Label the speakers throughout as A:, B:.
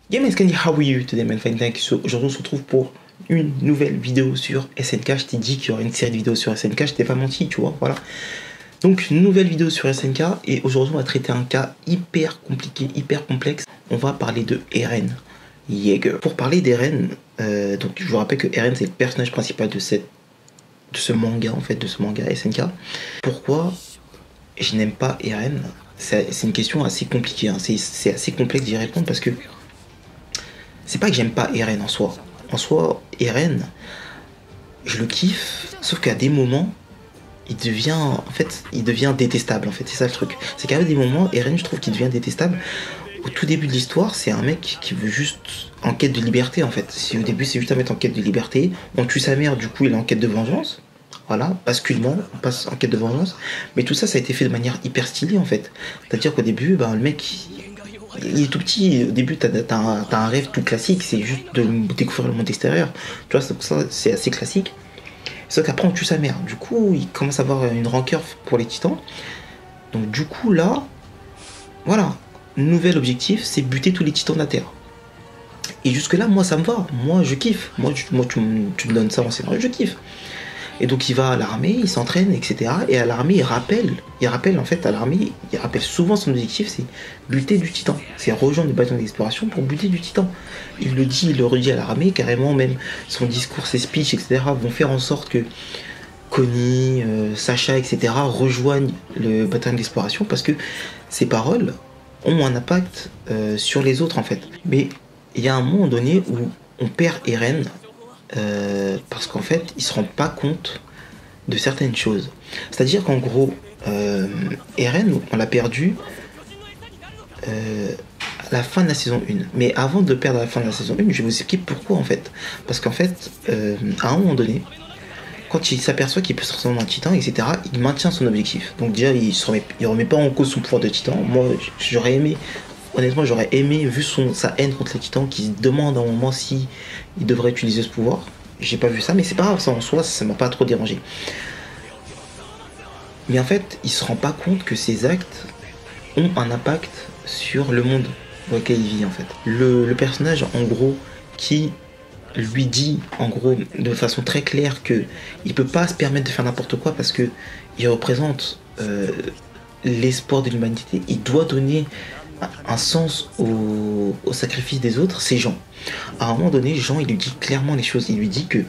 A: Yeah man, Scandy, how are you today man? Fine, thank you. So, aujourd'hui on se retrouve pour une nouvelle vidéo sur SNK. Je t'ai dit qu'il y aurait une série de vidéos sur SNK, je t'ai pas menti, tu vois, voilà. Donc, une nouvelle vidéo sur SNK, et aujourd'hui on va traiter un cas hyper compliqué, hyper complexe. On va parler de Eren Yeager. Pour parler d'Eren, donc je vous rappelle que Eren c'est le personnage principal de ce manga, en fait, de ce manga SNK. Pourquoi je n'aime pas Eren? C'est une question assez compliquée, hein. C'est assez complexe d'y répondre parce que c'est pas que j'aime pas Eren en soi. En soi, Eren, je le kiffe, sauf qu'à des moments, il devient détestable, en fait. C'est ça le truc. C'est qu'à des moments, Eren, je trouve qu'il devient détestable. Au tout début de l'histoire, c'est un mec qui veut juste en quête de liberté, en fait. Si au début, c'est juste un mec en quête de liberté, on tue sa mère, du coup, il est en quête de vengeance. Voilà, basculement, on passe en quête de vengeance. Mais tout ça, ça a été fait de manière hyper stylée, en fait. C'est-à-dire qu'au début, le mec, il est tout petit. Au début, t'as un rêve tout classique, c'est juste de découvrir le monde extérieur. Tu vois, ça, c'est assez classique. Sauf qu'après, on tue sa mère. Du coup, il commence à avoir une rancœur pour les titans. Donc, du coup, là, voilà. Nouvel objectif, c'est buter tous les titans de la Terre. Et jusque-là, moi, ça me va. Moi, je kiffe. Moi, tu me donnes ça en scénario, je kiffe. Et donc il va à l'armée, il s'entraîne, etc. Et à l'armée, il rappelle en fait à l'armée, il rappelle souvent son objectif, c'est buter du titan. C'est rejoindre le bataillon d'exploration pour buter du titan. Il le dit, il le redit à l'armée, carrément même son discours, ses speeches, etc. vont faire en sorte que Connie, Sacha, etc. rejoignent le bataillon d'exploration parce que ses paroles ont un impact sur les autres en fait. Mais il y a un moment donné où on perd Eren. Parce qu'en fait, ils se rendent pas compte de certaines choses. C'est-à-dire qu'en gros, Eren, on l'a perdu à la fin de la saison 1. Mais avant de le perdre à la fin de la saison 1, je vais vous expliquer pourquoi en fait. Parce qu'en fait, à un moment donné, quand il s'aperçoit qu'il peut se transformer en titan, etc., il maintient son objectif. Donc déjà, il remet pas en cause son pouvoir de titan. Moi, j'aurais aimé... Honnêtement, j'aurais aimé, vu sa haine contre les titans, qui se demande à un moment si il devrait utiliser ce pouvoir. J'ai pas vu ça, mais c'est pas grave, ça en soi, ça m'a pas trop dérangé. Mais en fait, il se rend pas compte que ses actes ont un impact sur le monde dans lequel il vit, en fait. Le personnage, en gros, qui lui dit, en gros, de façon très claire que il peut pas se permettre de faire n'importe quoi parce que il représente l'espoir de l'humanité, il doit donner un sens au sacrifice des autres, c'est Jean. À un moment donné, Jean, il lui dit clairement les choses. Il lui dit que,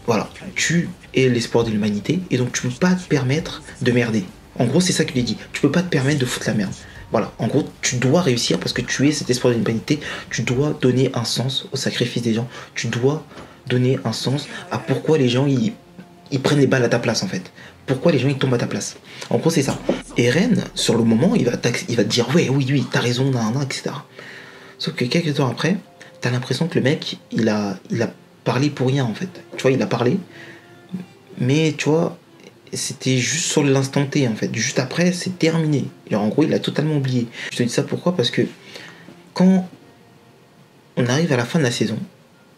A: voilà, tu es l'espoir de l'humanité, et donc tu peux pas te permettre de merder. En gros, c'est ça qu'il lui dit. Tu peux pas te permettre de foutre la merde. Voilà, en gros, tu dois réussir parce que tu es cet espoir de l'humanité. Tu dois donner un sens au sacrifice des gens. Tu dois donner un sens à pourquoi les gens, ils prennent les balles à ta place, en fait. Pourquoi les gens ils tombent à ta place. En gros, c'est ça. Eren, sur le moment, il va te dire ouais, oui, t'as raison, etc. Sauf que quelques temps après, t'as l'impression que le mec, il a parlé pour rien, en fait. Tu vois, il a parlé, mais tu vois, c'était juste sur l'instant T, en fait. Juste après, c'est terminé. Et en gros, il a totalement oublié. Je te dis ça pourquoi? Parce que quand on arrive à la fin de la saison,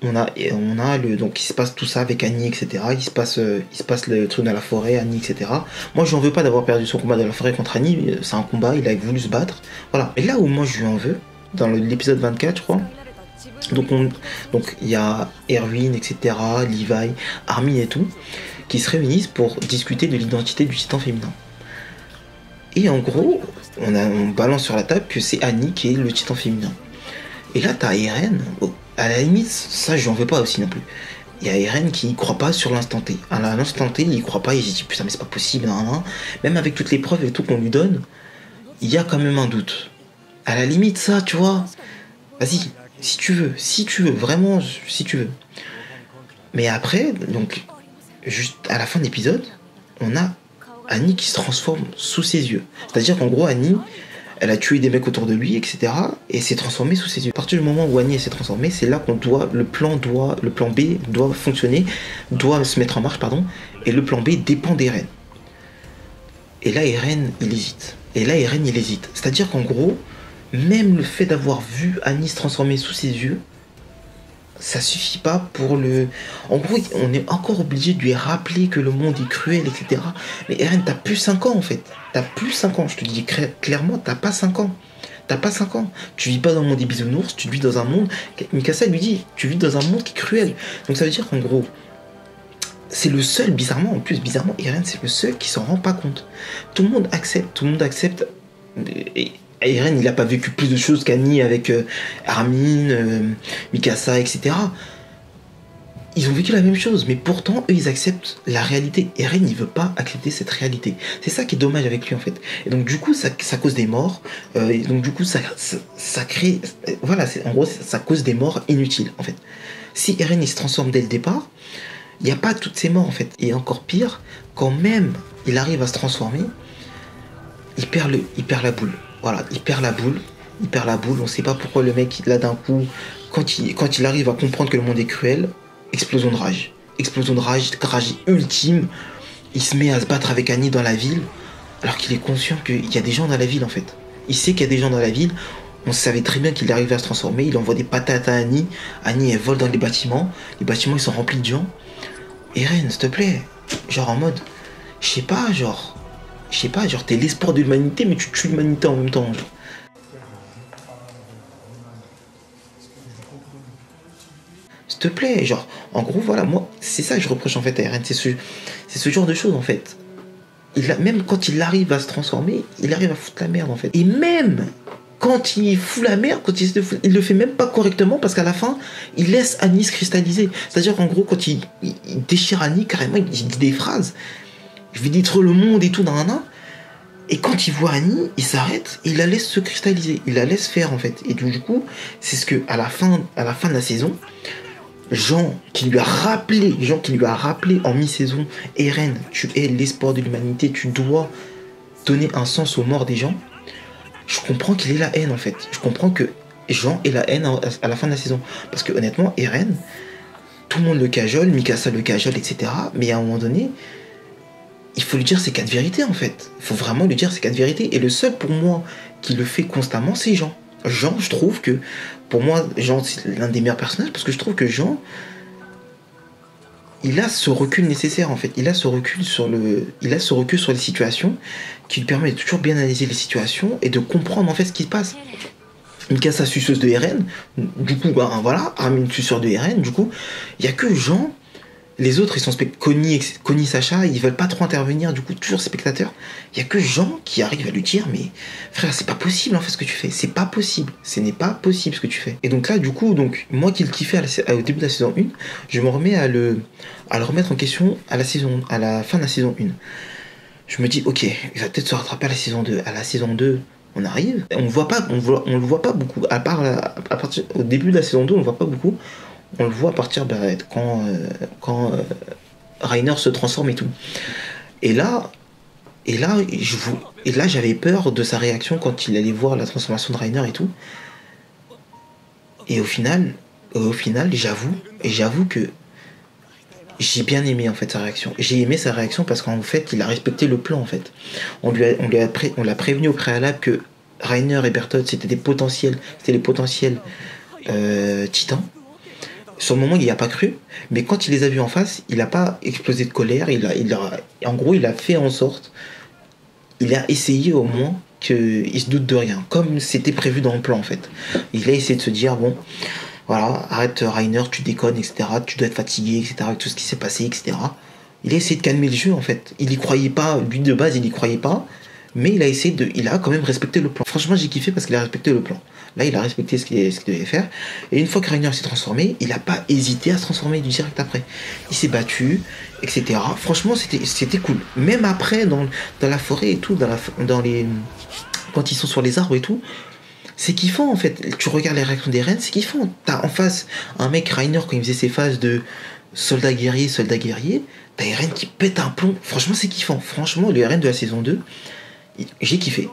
A: donc il se passe tout ça avec Annie, etc. Il se passe le truc dans la forêt, Annie, etc. Moi, je lui en veux pas d'avoir perdu son combat dans la forêt contre Annie. C'est un combat, il a voulu se battre. Voilà. Et là où moi je lui en veux, dans l'épisode 24, je crois. Donc il y a Erwin, etc. Levi, Armin et tout, qui se réunissent pour discuter de l'identité du titan féminin. Et en gros, on balance sur la table que c'est Annie qui est le titan féminin. Et là, t'as Eren. À la limite, ça, je n'en veux pas aussi non plus. Il y a Eren qui y croit pas sur l'instant T. À l'instant T, il y croit pas, il se dit putain, mais c'est pas possible, nan. Même avec toutes les preuves et tout qu'on lui donne, il y a quand même un doute. À la limite, ça, tu vois, vas-y, si tu veux, vraiment, si tu veux. Mais après, donc, juste à la fin de l'épisode, on a Annie qui se transforme sous ses yeux. C'est-à-dire qu'en gros, Annie, elle a tué des mecs autour de lui, etc. Et s'est transformée sous ses yeux. À partir du moment où Annie s'est transformée, c'est là qu'on le plan B doit fonctionner, doit se mettre en marche, pardon. Et le plan B dépend d'Eren. Et là, Eren, il hésite. C'est-à-dire qu'en gros, même le fait d'avoir vu Annie se transformer sous ses yeux, ça suffit pas pour le... En gros, on est encore obligé de lui rappeler que le monde est cruel, etc. Mais Eren, t'as plus 5 ans, en fait. T'as plus 5 ans, je te dis clairement, t'as pas 5 ans. T'as pas 5 ans. Tu vis pas dans le monde des bisounours, tu vis dans un monde... Mikasa lui dit, tu vis dans un monde qui est cruel. Donc ça veut dire qu'en gros, c'est le seul, bizarrement, en plus, bizarrement, Eren, c'est le seul qui s'en rend pas compte. Tout le monde accepte. Et Eren, il a pas vécu plus de choses qu'Annie avec Armin, Mikasa, etc. Ils ont vécu la même chose, mais pourtant, eux, ils acceptent la réalité. Eren, il veut pas accepter cette réalité. C'est ça qui est dommage avec lui, en fait. Et donc, du coup, ça cause des morts. Et donc, du coup, ça crée... Voilà, en gros, ça cause des morts inutiles, en fait. Si Eren, il se transforme dès le départ, il n'y a pas toutes ces morts, en fait. Et encore pire, quand même il arrive à se transformer, il perd la boule. Voilà, il perd la boule. On sait pas pourquoi le mec, là, d'un coup, quand il arrive à comprendre que le monde est cruel, explosion de rage, rage ultime. Il se met à se battre avec Annie dans la ville, alors qu'il est conscient qu'il y a des gens dans la ville, en fait. Il sait qu'il y a des gens dans la ville. On savait très bien qu'il arrivait à se transformer. Il envoie des patates à Annie. Annie, elle vole dans les bâtiments. Les bâtiments, ils sont remplis de gens. Eren, s'il te plaît. Genre en mode, je sais pas, genre, t'es l'espoir de l'humanité, mais tu tues l'humanité en même temps, genre. S'il te plaît, genre, en gros, voilà, moi, c'est ça que je reproche en fait à Eren, c'est ce genre de choses en fait. Même quand il arrive à se transformer, il arrive à foutre la merde en fait. Et même quand il fout la merde, il le fait même pas correctement parce qu'à la fin, il laisse Annie se cristalliser. C'est-à-dire qu'en gros, quand il déchire Annie, carrément, il dit des phrases. Je vais détruire le monde et tout, nan. Et quand il voit Annie, il s'arrête, il la laisse se cristalliser, il la laisse faire en fait. Et du coup, c'est ce que à la fin de la saison, Jean qui lui a rappelé en mi-saison, Eren, tu es l'espoir de l'humanité, tu dois donner un sens aux morts des gens. Je comprends qu'il ait la haine en fait. Je comprends que Jean ait la haine à la fin de la saison. Parce que honnêtement, Eren, tout le monde le cajole, Mikasa le cajole, etc. Mais à un moment donné, il faut lui dire ses 4 vérités en fait. Il faut vraiment lui dire ses 4 vérités. Et le seul pour moi qui le fait constamment, c'est Jean. Jean, je trouve que, pour moi, Jean, c'est l'un des meilleurs personnages, parce que je trouve que Jean, il a ce recul nécessaire, en fait. Il a ce recul sur les situations, qui lui permet de toujours bien analyser les situations, et de comprendre, en fait, ce qui se passe. Mikasa, suceuse de Eren, du coup, ben, voilà, Armin, suceur de Eren, du coup, il n'y a que Jean. Les autres, ils sont Connie, Sacha, ils veulent pas trop intervenir, du coup, toujours spectateurs. Il y a que Jean qui arrive à lui dire, mais frère, c'est pas possible en fait ce que tu fais, c'est pas possible, ce n'est pas possible ce que tu fais. Et donc là, du coup, moi qui le kiffais au début de la saison 1, je me remets à le remettre en question à la fin de la saison 1. Je me dis, ok, il va peut-être se rattraper à la saison 2. À la saison 2, on arrive, on le voit pas beaucoup, à partir au début de la saison 2, on le voit pas beaucoup. On le voit à partir quand Reiner se transforme et tout. Et là j'avais peur de sa réaction quand il allait voir la transformation de Reiner et tout. Et au final, j'avoue que j'ai bien aimé en fait sa réaction. J'ai aimé sa réaction parce qu'en fait, il a respecté le plan en fait. On l'a prévenu au préalable que Reiner et Bertholdt c'était les potentiels titans. Sur le moment, il n'y a pas cru, mais quand il les a vus en face, il n'a pas explosé de colère. En gros, il a fait en sorte, il a essayé au moins qu'il se doute de rien, comme c'était prévu dans le plan en fait. Il a essayé de se dire, bon, voilà, arrête Reiner, tu déconnes, etc. Tu dois être fatigué, etc. Avec tout ce qui s'est passé, etc. Il a essayé de calmer le jeu en fait. Il n'y croyait pas, lui de base, il n'y croyait pas, mais il a quand même respecté le plan. Franchement, j'ai kiffé parce qu'il a respecté le plan. Là, il a respecté ce qu'il devait faire. Et une fois que Reiner s'est transformé, il n'a pas hésité à se transformer du direct après. Il s'est battu, etc. Franchement, c'était cool. Même après, dans la forêt et tout, quand ils sont sur les arbres et tout, c'est kiffant en fait. Tu regardes les réactions des reines, c'est kiffant. T'as en face un mec, Reiner, quand il faisait ses phases de soldat guerrier, t'as Eren qui pète un plomb. Franchement, c'est kiffant. Franchement, le Eren de la saison 2, j'ai kiffé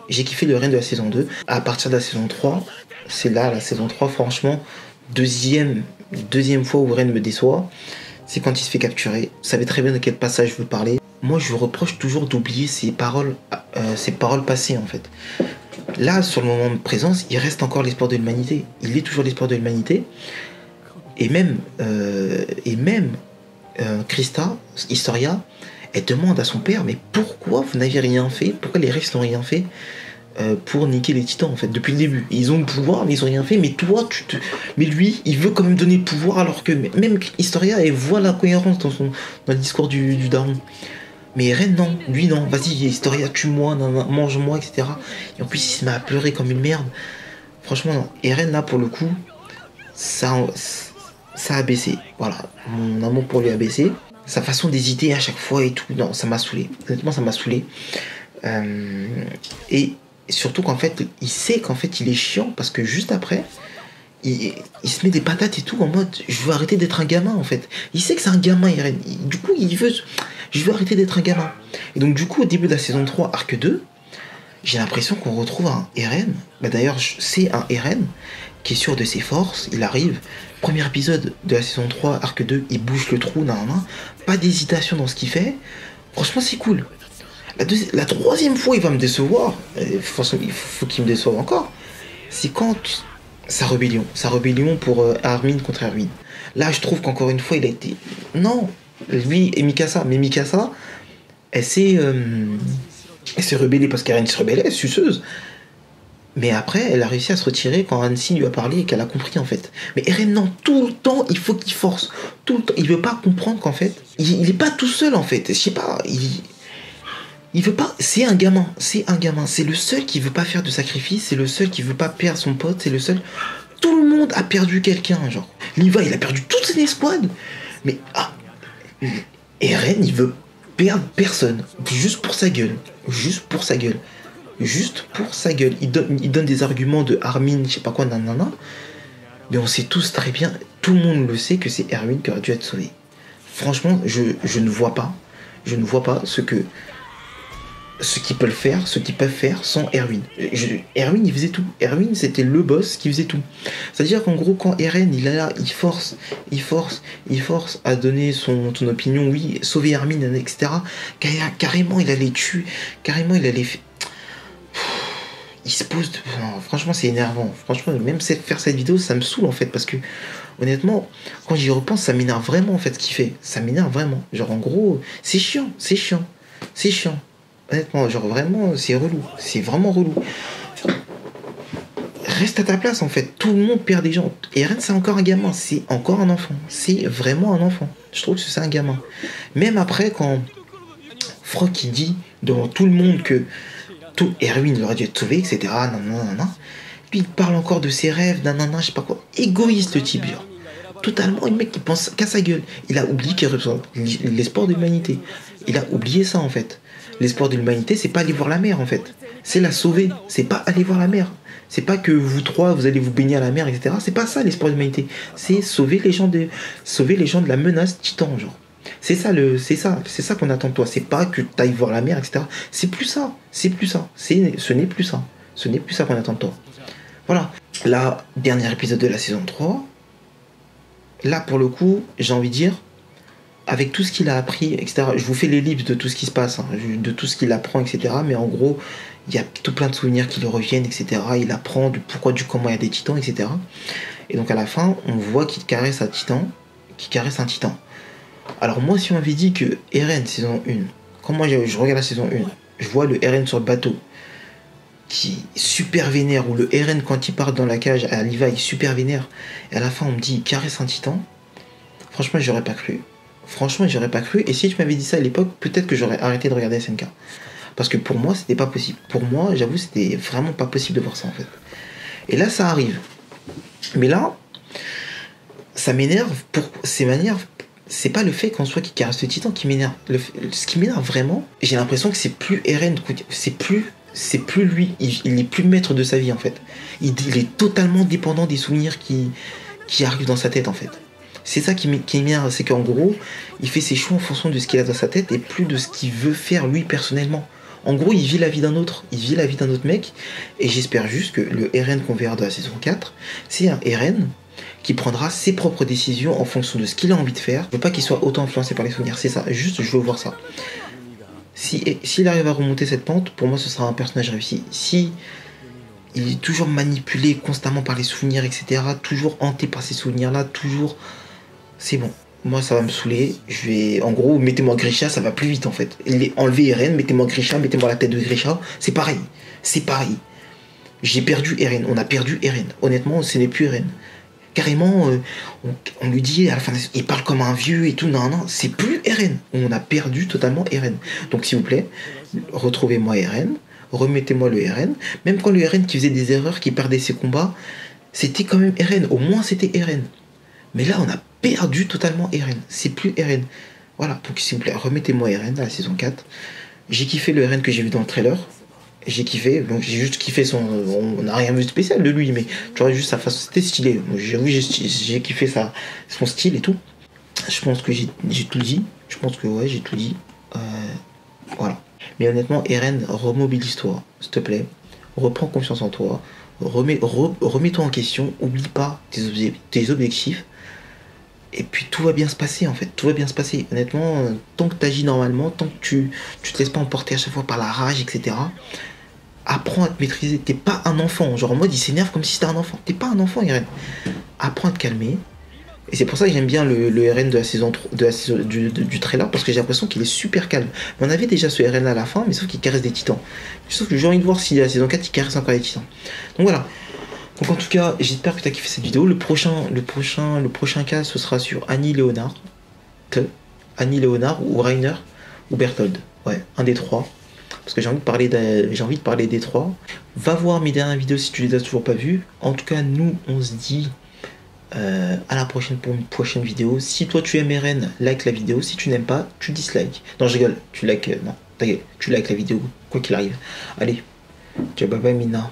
A: le Eren de la saison 2. À partir de la saison 3, c'est là, la saison 3, franchement, deuxième fois où Eren me déçoit, c'est quand il se fait capturer. Vous savez très bien de quel passage je veux parler. Moi, je lui reproche toujours d'oublier ses paroles passées, en fait. Là, sur le moment de présence, il reste encore l'espoir de l'humanité. Il est toujours l'espoir de l'humanité. Et même Krista, Historia, elle demande à son père, mais pourquoi vous n'avez rien fait? Pourquoi les Rex n'ont rien fait pour niquer les titans en fait depuis le début. Ils ont le pouvoir mais ils ont rien fait, mais toi mais lui il veut quand même donner le pouvoir alors que même Historia elle voit la cohérence dans le discours du daron. Mais Eren non, lui non, vas-y Historia tue-moi, mange-moi, etc. Et en plus il se met à pleurer comme une merde. Franchement non, Eren là pour le coup ça a baissé. Voilà, mon amour pour lui a baissé. Sa façon d'hésiter à chaque fois et tout, non ça m'a saoulé. Honnêtement ça m'a saoulé. Et surtout qu'en fait, il sait qu'en fait, il est chiant parce que juste après, il se met des patates et tout en mode je veux arrêter d'être un gamin en fait. Il sait que c'est un gamin, Eren. Du coup, il veut je veux arrêter d'être un gamin. Et donc, du coup, au début de la saison 3, arc 2, j'ai l'impression qu'on retrouve un Eren. Bah, d'ailleurs, c'est un Eren qui est sûr de ses forces. Il arrive. Premier épisode de la saison 3, arc 2, il bouge le trou, pas d'hésitation dans ce qu'il fait. Franchement, c'est cool. La troisième fois, il va me décevoir. Il faut qu'il me déçoive encore. C'est quand sa rébellion pour Armin contre Erwin. Là, je trouve qu'encore une fois, il a été... Non, lui et Mikasa. Mais Mikasa, elle s'est rebellée parce qu'Eren se rebellait, suceuse. Mais après, elle a réussi à se retirer quand Hansi lui a parlé et qu'elle a compris, en fait. Mais Eren, non, tout le temps, il faut qu'il force. Tout le temps, il veut pas comprendre qu'en fait, il est pas tout seul, en fait. Je sais pas, il veut pas, c'est un gamin, c'est le seul qui veut pas faire de sacrifice, c'est le seul qui veut pas perdre son pote, c'est le seul. Tout le monde a perdu quelqu'un, genre. Levi, il a perdu toute son escouade, mais Eren, il veut perdre personne, juste pour sa gueule, Il donne des arguments de Armin, je sais pas quoi, nanana, mais on sait tous très bien, tout le monde le sait que c'est Erwin qui aurait dû être sauvé. Franchement, je ne vois pas ce qu'ils peuvent faire sans Erwin. Erwin, il faisait tout. Erwin, c'était le boss qui faisait tout. C'est-à-dire qu'en gros, quand Eren, il est là, il force à donner son opinion, oui, sauver Erwin, etc. Carrément, il allait tuer. Carrément, il allait... Il se pose... Non, franchement, c'est énervant. Franchement, même faire cette vidéo, ça me saoule, en fait, parce que, honnêtement, quand j'y repense, ça m'énerve vraiment, en fait, ce qu'il fait. Ça m'énerve vraiment. Genre, en gros, c'est chiant. Honnêtement, genre vraiment, c'est relou. C'est vraiment relou. Reste à ta place, en fait. Tout le monde perd des gens. Eren, c'est encore un gamin. C'est encore un enfant. C'est vraiment un enfant. Je trouve que c'est un gamin. Même après, quand Frog, il dit devant tout le monde que Erwin aurait dû être sauvé, etc. Nanana. Puis il parle encore de ses rêves, nanana, je sais pas quoi. Égoïste, le type, genre. Totalement, le mec qui pense qu'à sa gueule. Il a oublié qu'il représente l'espoir de l'humanité. Il a oublié ça, en fait. L'espoir de l'humanité, c'est pas aller voir la mer, en fait. C'est la sauver. C'est pas aller voir la mer. C'est pas que vous trois, vous allez vous baigner à la mer, etc. C'est pas ça, l'espoir de l'humanité. C'est sauver les gens de la menace titan, genre. C'est ça qu'on attend de toi. C'est pas que t'ailles voir la mer, etc. Ce n'est plus ça. Ce n'est plus ça qu'on attend de toi. Voilà. Là, dernier épisode de la saison 3. Là, pour le coup, j'ai envie de dire, avec tout ce qu'il a appris, etc. Je vous fais l'ellipse de tout ce qui se passe, de tout ce qu'il apprend, etc. Mais en gros, il y a tout plein de souvenirs qui lui reviennent, etc. Il apprend du pourquoi, du comment il y a des titans, etc. Et donc à la fin, on voit qu'il caresse un titan. Alors moi, si on m'avait dit que Eren, saison 1, quand moi je regarde la saison 1, je vois le Eren sur le bateau, qui est super vénère, ou le Eren quand il part dans la cage à Levi, super vénère, et à la fin on me dit il caresse un titan, franchement j'aurais pas cru. Et si tu m'avais dit ça à l'époque, peut-être que j'aurais arrêté de regarder SNK. Parce que pour moi, c'était pas possible. Pour moi, j'avoue, c'était vraiment pas possible de voir ça en fait. Et là, ça arrive. Mais là, ça m'énerve pour ces manières. C'est pas le fait qu'en soit qu'il caresse le titan qui m'énerve. Ce qui m'énerve vraiment, j'ai l'impression que c'est plus Eren, c'est plus lui, il est plus maître de sa vie en fait. Il est totalement dépendant des souvenirs qui arrivent dans sa tête en fait. C'est ça qui m'énerve, c'est qu'en gros, il fait ses choix en fonction de ce qu'il a dans sa tête et plus de ce qu'il veut faire lui personnellement. En gros, il vit la vie d'un autre mec, et j'espère juste que le Eren qu'on verra de la saison 4, c'est un Eren qui prendra ses propres décisions en fonction de ce qu'il a envie de faire. Je veux pas qu'il soit autant influencé par les souvenirs, c'est ça, juste je veux voir ça. S'il arrive à remonter cette pente, pour moi ce sera un personnage réussi. Si il est toujours manipulé constamment par les souvenirs, etc., toujours hanté par ces souvenirs-là, toujours... C'est bon. moi ça va me saouler. Je vais, en gros, mettez-moi Grisha, ça va plus vite en fait. Enlevez Eren, mettez-moi Grisha, mettez-moi la tête de Grisha, c'est pareil. C'est pareil. J'ai perdu Eren, on a perdu Eren. Honnêtement, ce n'est plus Eren. Carrément, on lui dit à la fin, il parle comme un vieux et tout, non, non, c'est plus Eren. On a perdu totalement Eren. Donc s'il vous plaît, retrouvez-moi Eren, remettez-moi le Eren. Même quand le Eren qui faisait des erreurs, qui perdait ses combats, c'était quand même Eren. Au moins c'était Eren. Mais là, on a perdu totalement Eren. C'est plus Eren. Voilà, donc s'il vous plaît, remettez-moi Eren à la saison 4. J'ai kiffé le Eren que j'ai vu dans le trailer. J'ai kiffé, donc j'ai juste kiffé son. On n'a rien vu de spécial de lui, mais tu vois, juste sa façon, c'était stylé. J'avoue, j'ai kiffé son style et tout. Je pense que j'ai tout dit. Je pense que ouais, j'ai tout dit. Voilà. Mais honnêtement, Eren, remobilise-toi, s'il te plaît. Reprends confiance en toi. Remets-toi en question. Oublie pas tes objectifs. Et puis tout va bien se passer en fait, tout va bien se passer. Honnêtement, tant que tu agis normalement, tant que tu te laisses pas emporter à chaque fois par la rage, etc. Apprends à te maîtriser. T'es pas un enfant. Genre en mode il s'énerve comme si c'était un enfant. T'es pas un enfant, Eren. Apprends à te calmer. Et c'est pour ça que j'aime bien le Eren de la saison 3, du trailer, parce que j'ai l'impression qu'il est super calme. On avait déjà ce Eren à la fin, mais sauf qu'il caresse des titans. Sauf que j'ai envie de voir si à la saison 4 il caresse encore les titans. Donc voilà. Donc en tout cas, j'espère que tu as kiffé cette vidéo. Le prochain cas, ce sera sur Annie Léonard. Annie Léonard ou Rainer ou Berthold. Ouais, un des trois. Parce que j'ai envie de parler des trois. Va voir mes dernières vidéos si tu les as toujours pas vues. En tout cas, nous, on se dit à la prochaine pour une prochaine vidéo. Si toi tu aimes Eren, like la vidéo. Si tu n'aimes pas, tu dislikes. Non, je rigole. Tu likes, non, ta gueule. Tu likes la vidéo, quoi qu'il arrive. Allez, ciao, bye bye Mina.